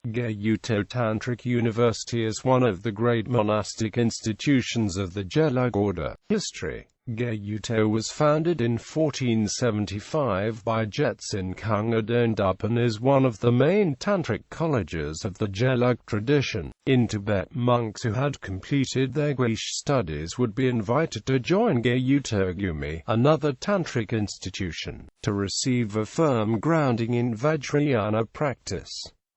Gyuto Tantric University is one of the great monastic institutions of the Gelug Order. History. Gyuto was founded in 1475 by Jetsun Kung Adondup and is one of the main tantric colleges of the Gelug tradition. In Tibet, monks who had completed their Gyuto studies would be invited to join Gyuto Gumi, another tantric institution, to receive a firm grounding in Vajrayana practice.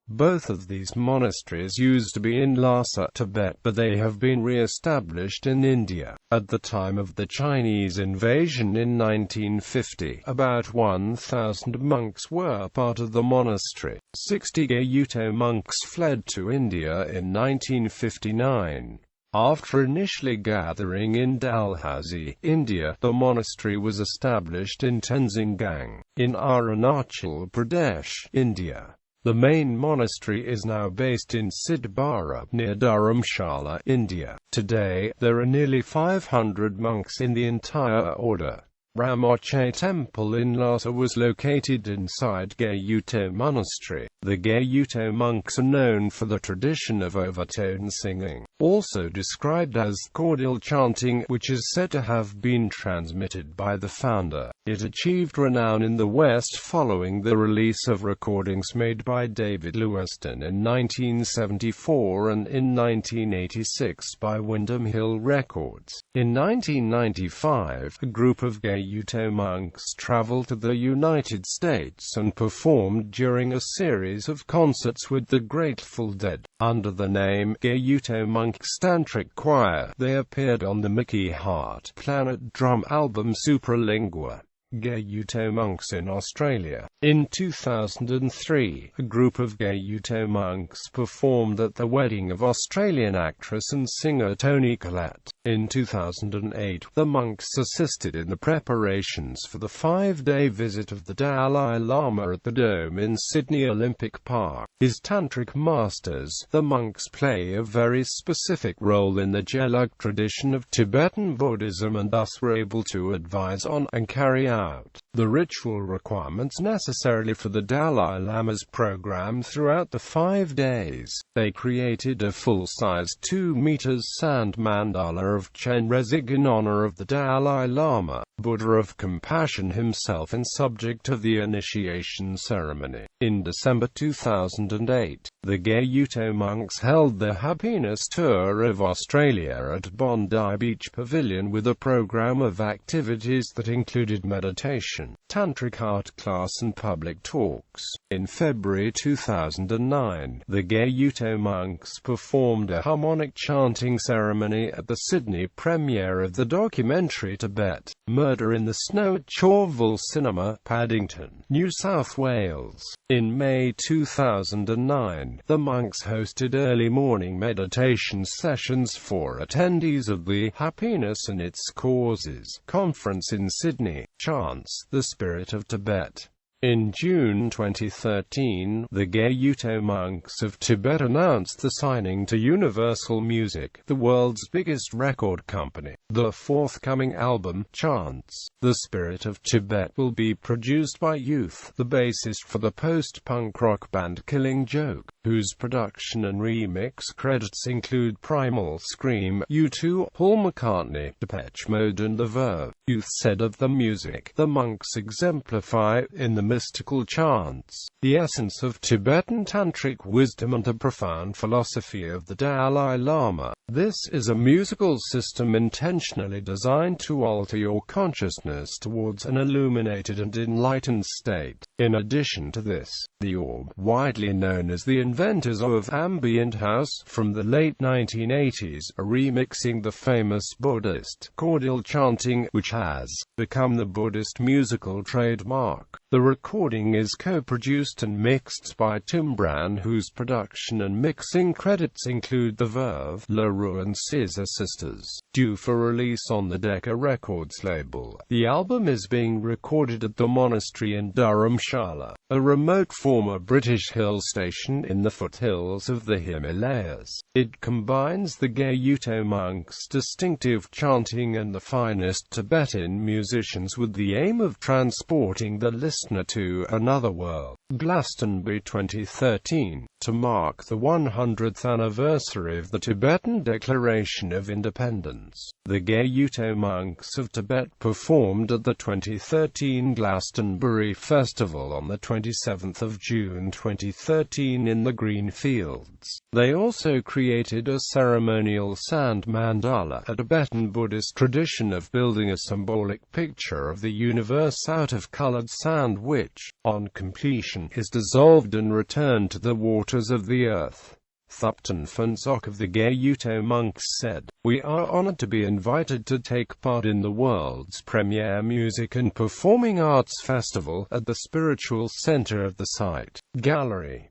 Both of these monasteries used to be in Lhasa, Tibet, but they have been re-established in India. At the time of the Chinese invasion in 1950, about 1,000 monks were part of the monastery. 60 Gyuto monks fled to India in 1959. After initially gathering in Dalhousie, India, the monastery was established in Tenzinggang, in Arunachal Pradesh, India. The main monastery is now based in Sidbara, near Dharamshala, India. Today, there are nearly 500 monks in the entire order. Ramoche Temple in Lhasa was located inside Gyuto Monastery. The Gyuto monks are known for the tradition of overtone singing, also described as cordial chanting, which is said to have been transmitted by the founder. It achieved renown in the West following the release of recordings made by David Lewiston in 1974 and in 1986 by Windham Hill Records. In 1995, a group of Gyuto monks traveled to the United States and performed during a series of concerts with the Grateful Dead. Under the name Gyuto Monks Tantric Choir, they appeared on the Mickey Hart Planet Drum album Supralingua. Gyuto monks in Australia. In 2003, a group of Gyuto monks performed at the wedding of Australian actress and singer Toni Collette. In 2008, the monks assisted in the preparations for the 5-day visit of the Dalai Lama at the Dome in Sydney Olympic Park. As tantric masters, the monks play a very specific role in the Gelug tradition of Tibetan Buddhism and thus were able to advise on and carry out the ritual requirements necessarily for the Dalai Lama's program throughout the 5 days. They created a full-size 2 meters sand mandala of Chenrezig in honor of the Dalai Lama, Buddha of Compassion himself and subject of the initiation ceremony. In December 2008, the Gyuto monks held their Happiness Tour of Australia at Bondi Beach Pavilion with a program of activities that included meditation, tantric art class and public talks. In February 2009, the Gyuto monks performed a harmonic chanting ceremony at the Sydney premiere of the documentary Tibet, Murder in the Snow at Chorville Cinema, Paddington, New South Wales. In May 2009, the monks hosted early morning meditation sessions for attendees of the Happiness and Its Causes conference in Sydney. Chants, the Spirit of Tibet. In June 2013, the Gyuto monks of Tibet announced the signing to Universal Music, the world's biggest record company. The forthcoming album, Chants, the Spirit of Tibet, will be produced by Youth, the bassist for the post-punk rock band Killing Joke, whose production and remix credits include Primal Scream, U2, Paul McCartney, Depeche Mode and The Verve. Youth said of the music, the monks exemplify, in the mystical chants, the essence of Tibetan tantric wisdom and the profound philosophy of the Dalai Lama. This is a musical system intentionally designed to alter your consciousness towards an illuminated and enlightened state. In addition to this, the orb, widely known as the inventors of ambient house from the late 1980s, are remixing the famous Buddhist cordial chanting, which has become the Buddhist musical trademark. The recording is co-produced and mixed by Tim Bran, whose production and mixing credits include The Verve, LaRue and Scissor Sisters. Due for release on the Decca Records label, the album is being recorded at the monastery in Dharamshala, a remote former British hill station in the foothills of the Himalayas. It combines the Gyuto monks' distinctive chanting and the finest Tibetan musicians with the aim of transporting the listener to another world. Glastonbury 2013. to mark the 100th anniversary of the Tibetan Declaration of Independence. The Gyuto monks of Tibet performed at the 2013 Glastonbury Festival on the 27th of June 2013 in the Green Fields. They also created a ceremonial sand mandala, a Tibetan Buddhist tradition of building a symbolic picture of the universe out of colored sand which, on completion, is dissolved and returned to the waters of the earth. Thupten Phuntsok of the Gyuto monks said, "We are honored to be invited to take part in the world's premier music and performing arts festival at the spiritual center of the site. Gallery.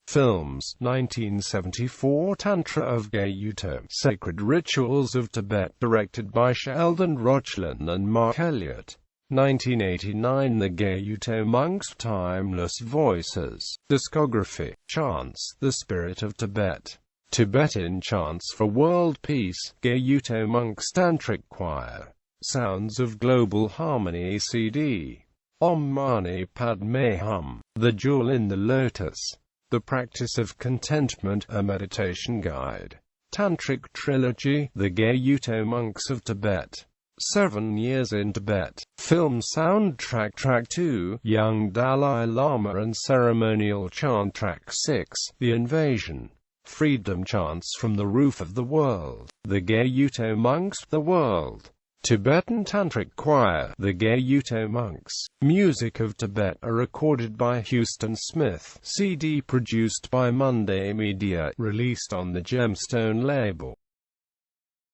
Films, 1974 Tantra of Gyuto, Sacred Rituals of Tibet, directed by Sheldon Rochlin and Mark Elliott. 1989 The Gyuto Monks' Timeless Voices. Discography. Chants, The Spirit of Tibet. Tibetan Chants for World Peace. Gyuto Monks Tantric Choir. Sounds of Global Harmony CD. Om Mani Padme Hum. The Jewel in the Lotus. The Practice of Contentment, a Meditation Guide. Tantric Trilogy, The Gyuto Monks of Tibet. 7 Years in Tibet. Film Soundtrack Track 2, Young Dalai Lama and Ceremonial Chant Track 6, The Invasion. Freedom Chants from the Roof of the World. The Gyuto Monks, The World. Tibetan Tantric Choir, The Gyuto Monks. Music of Tibet, recorded by Houston Smith. CD produced by Monday Media, released on the Gemstone label.